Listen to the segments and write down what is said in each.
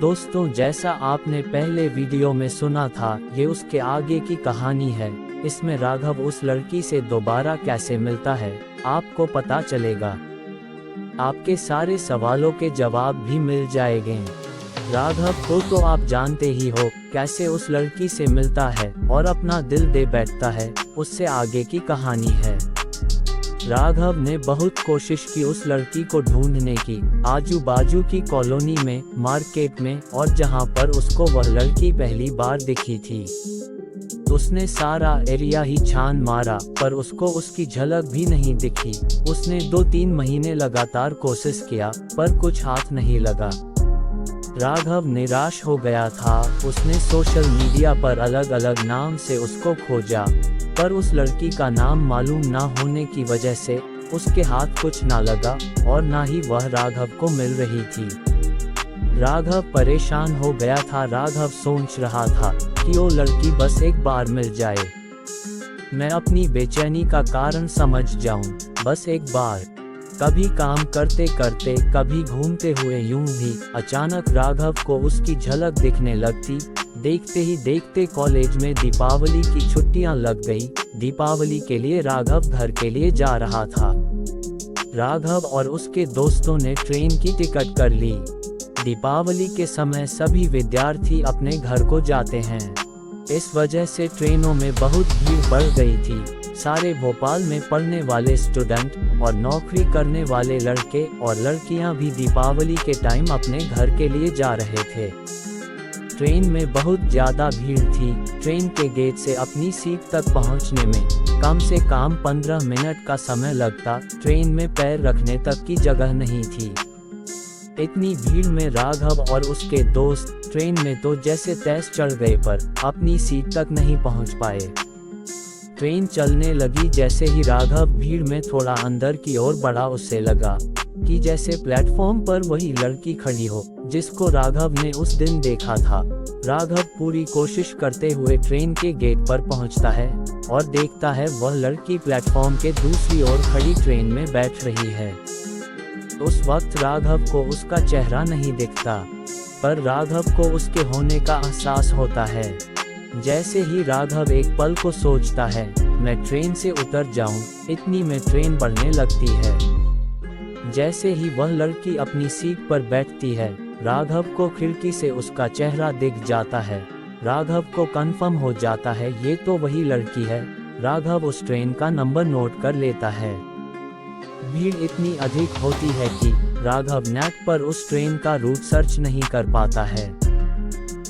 दोस्तों, जैसा आपने पहले वीडियो में सुना था, ये उसके आगे की कहानी है। इसमें राघव उस लड़की से दोबारा कैसे मिलता है, आपको पता चलेगा। आपके सारे सवालों के जवाब भी मिल जाएंगे। राघव को तो आप जानते ही हो, कैसे उस लड़की से मिलता है और अपना दिल दे बैठता है। उससे आगे की कहानी है। राघव ने बहुत कोशिश की उस लड़की को ढूंढने की, आजू बाजू की कॉलोनी में, मार्केट में, और जहां पर उसको वह लड़की पहली बार दिखी थी। उसने सारा एरिया ही छान मारा, पर उसको उसकी झलक भी नहीं दिखी। उसने 2-3 महीने लगातार कोशिश किया, पर कुछ हाथ नहीं लगा। राघव निराश हो गया था। उसने सोशल मीडिया पर अलग अलग नाम से उसको खोजा, पर उस लड़की का नाम मालूम ना होने की वजह से उसके हाथ कुछ ना लगा और ना ही वह राघव को मिल रही थी। राघव परेशान हो गया था। राघव सोच रहा था कि वो लड़की बस एक बार मिल जाए, मैं अपनी बेचैनी का कारण समझ जाऊं, बस एक बार। कभी काम करते करते, कभी घूमते हुए, यूं ही अचानक राघव को उसकी झलक दिखने लगती। देखते ही देखते कॉलेज में दीपावली की छुट्टियां लग गई। दीपावली के लिए राघव घर के लिए जा रहा था। राघव और उसके दोस्तों ने ट्रेन की टिकट कर ली। दीपावली के समय सभी विद्यार्थी अपने घर को जाते हैं। इस वजह से ट्रेनों में बहुत भीड़ बढ़ गई थी। सारे भोपाल में पढ़ने वाले स्टूडेंट और नौकरी करने वाले लड़के और लड़कियां भी दीपावली के टाइम अपने घर के लिए जा रहे थे। ट्रेन में बहुत ज़्यादा भीड़ थी। ट्रेन के गेट से अपनी सीट तक पहुंचने में कम से कम 15 मिनट का समय लगता। ट्रेन में पैर रखने तक की जगह नहीं थी। इतनी भीड़ में राघव और उसके दोस्त ट्रेन में तो जैसे तैस चढ़ गए, पर अपनी सीट तक नहीं पहुंच पाए। ट्रेन चलने लगी। जैसे ही राघव भीड़ में थोड़ा अंदर की ओर बढ़ा, उससे लगा कि जैसे प्लेटफॉर्म पर वही लड़की खड़ी हो जिसको राघव ने उस दिन देखा था। राघव पूरी कोशिश करते हुए ट्रेन के गेट पर पहुंचता है और देखता है वह लड़की प्लेटफॉर्म के दूसरी ओर खड़ी ट्रेन में बैठ रही है। उस वक्त राघव को उसका चेहरा नहीं दिखता, पर राघव को उसके होने का एहसास होता है। जैसे ही राघव एक पल को सोचता है, मैं ट्रेन से उतर जाऊं, इतनी में ट्रेन बढ़ने लगती है। जैसे ही वह लड़की अपनी सीट पर बैठती है, राघव को खिड़की से उसका चेहरा दिख जाता है। राघव को कंफर्म हो जाता है ये तो वही लड़की है। राघव उस ट्रेन का नंबर नोट कर लेता है। भीड़ इतनी अधिक होती है कि राघव नेट पर उस ट्रेन का रूट सर्च नहीं कर पाता है।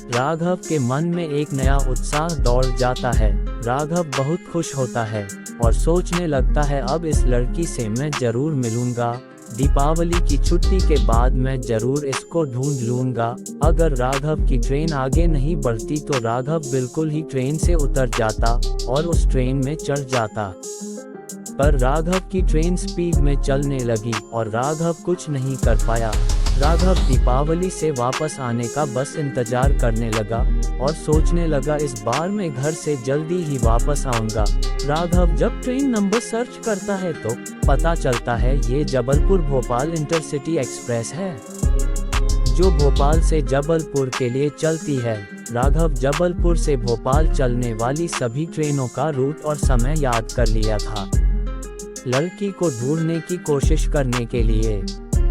राघव के मन में एक नया उत्साह दौड़ जाता है। राघव बहुत खुश होता है और सोचने लगता है, अब इस लड़की से मैं जरूर मिलूंगा। दीपावली की छुट्टी के बाद मैं जरूर इसको ढूंढ लूंगा। अगर राघव की ट्रेन आगे नहीं बढ़ती तो राघव बिल्कुल ही ट्रेन से उतर जाता और उस ट्रेन में चढ़ जाता। पर राघव की ट्रेन स्पीड में चलने लगी और राघव कुछ नहीं कर पाया। राघव दीपावली से वापस आने का बस इंतजार करने लगा और सोचने लगा, इस बार मैं घर से जल्दी ही वापस आऊंगा। राघव जब ट्रेन नंबर सर्च करता है तो पता चलता है ये जबलपुर भोपाल इंटरसिटी एक्सप्रेस है, जो भोपाल से जबलपुर के लिए चलती है। राघव जबलपुर से भोपाल चलने वाली सभी ट्रेनों का रूट और समय याद कर लिया था। लड़की को ढूंढने की कोशिश करने के लिए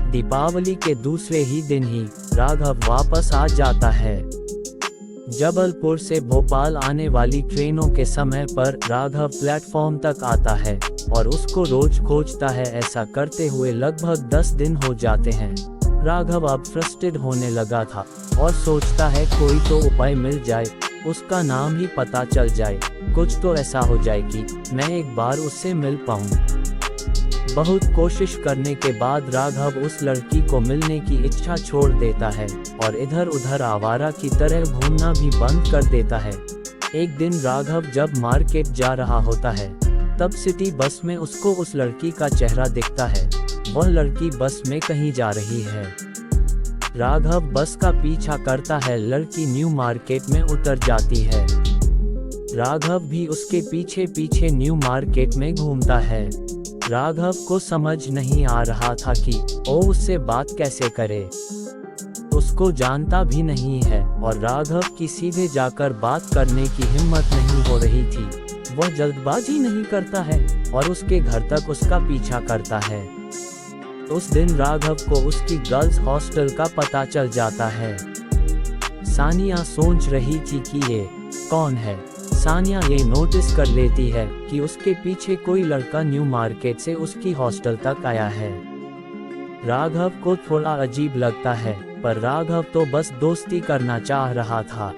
दीपावली के दूसरे ही दिन ही राघव वापस आ जाता है। जबलपुर से भोपाल आने वाली ट्रेनों के समय पर राघव प्लेटफॉर्म तक आता है और उसको रोज खोजता है। ऐसा करते हुए लगभग 10 दिन हो जाते हैं। राघव अब फ्रस्ट्रेटेड होने लगा था और सोचता है कोई तो उपाय मिल जाए, उसका नाम ही पता चल जाए, कुछ तो ऐसा हो जाए कि मैं एक बार उससे मिल पाऊं। बहुत कोशिश करने के बाद राघव उस लड़की को मिलने की इच्छा छोड़ देता है और इधर उधर आवारा की तरह घूमना भी बंद कर देता है। एक दिन राघव जब मार्केट जा रहा होता है, तब सिटी बस में उसको उस लड़की का चेहरा दिखता है। वह लड़की बस में कहीं जा रही है। राघव बस का पीछा करता है। लड़की न्यू मार्केट में उतर जाती है। राघव भी उसके पीछे पीछे न्यू मार्केट में घूमता है। राघव को समझ नहीं आ रहा था कि वो उससे बात कैसे करे। उसको जानता भी नहीं है और राघव की सीधे जाकर बात करने की हिम्मत नहीं हो रही थी। वह जल्दबाजी नहीं करता है और उसके घर तक उसका पीछा करता है। उस दिन राघव को उसकी गर्ल्स हॉस्टल का पता चल जाता है। सानिया सोच रही थी कि ये कौन है। सानिया ये नोटिस कर लेती है कि उसके पीछे कोई लड़का न्यू मार्केट से उसकी हॉस्टल तक आया है। राघव को थोड़ा अजीब लगता है, पर राघव तो बस दोस्ती करना चाह रहा था।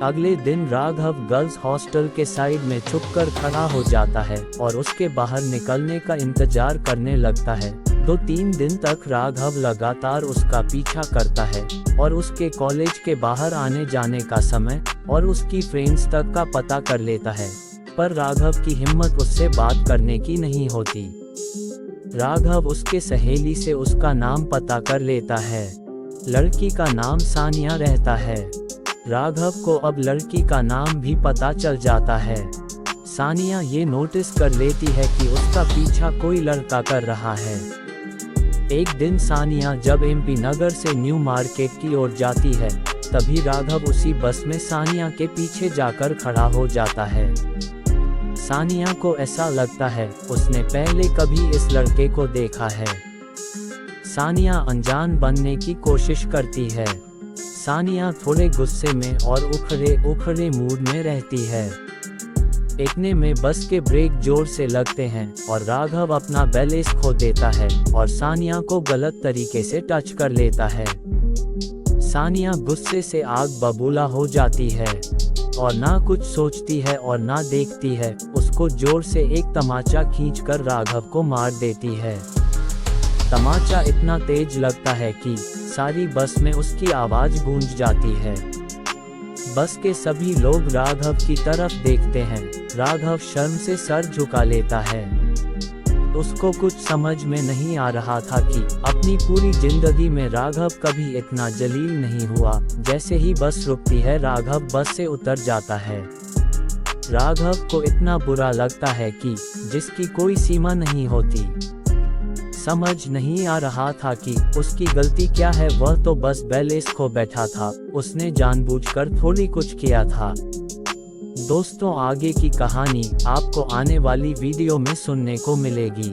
अगले दिन राघव गर्ल्स हॉस्टल के साइड में छुपकर खड़ा हो जाता है और उसके बाहर निकलने का इंतजार करने लगता है। 2-3 दिन तक राघव लगातार उसका पीछा करता है और उसके कॉलेज के बाहर आने जाने का समय और उसकी फ्रेंड्स तक का पता कर लेता है, पर राघव की हिम्मत उससे बात करने की नहीं होती। राघव उसके सहेली से उसका नाम पता कर लेता है। लड़की का नाम सानिया रहता है। राघव को अब लड़की का नाम भी पता चल जाता है। सानिया ये नोटिस कर लेती है कि उसका पीछा कोई लड़का कर रहा है। एक दिन सानिया जब एमपी नगर से न्यू मार्केट की ओर जाती है, तभी राघव उसी बस में सानिया के पीछे जाकर खड़ा हो जाता है। सानिया को ऐसा लगता है उसने पहले कभी इस लड़के को देखा है। सानिया अनजान बनने की कोशिश करती है। सानिया थोड़े गुस्से में और उखड़े मूड में रहती है। इतने में बस के ब्रेक जोर से लगते हैं और राघव अपना बैलेंस खो देता है और सानिया को गलत तरीके से टच कर लेता है। सानिया गुस्से से आग बबूला हो जाती है और ना कुछ सोचती है और ना देखती है, उसको जोर से एक तमाचा खींचकर राघव को मार देती है। तमाचा इतना तेज लगता है कि सारी बस में उसकी आवाज गूंज जाती है। बस के सभी लोग राघव की तरफ देखते हैं। राघव शर्म से सर झुका लेता है। उसको कुछ समझ में नहीं आ रहा था कि अपनी पूरी जिंदगी में राघव कभी इतना जलील नहीं हुआ। जैसे ही बस रुकती है, राघव बस से उतर जाता है। राघव को इतना बुरा लगता है कि जिसकी कोई सीमा नहीं होती। समझ नहीं आ रहा था कि उसकी गलती क्या है। वह तो बस बैलेंस खो बैठा था, उसने जानबूझकर थोड़ी कुछ किया था। दोस्तों, आगे की कहानी आपको आने वाली वीडियो में सुनने को मिलेगी।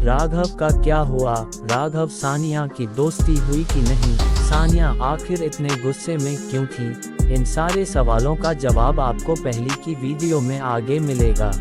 राघव का क्या हुआ, राघव सानिया की दोस्ती हुई कि नहीं, सानिया आखिर इतने गुस्से में क्यों थी, इन सारे सवालों का जवाब आपको पहली की वीडियो में आगे मिलेगा।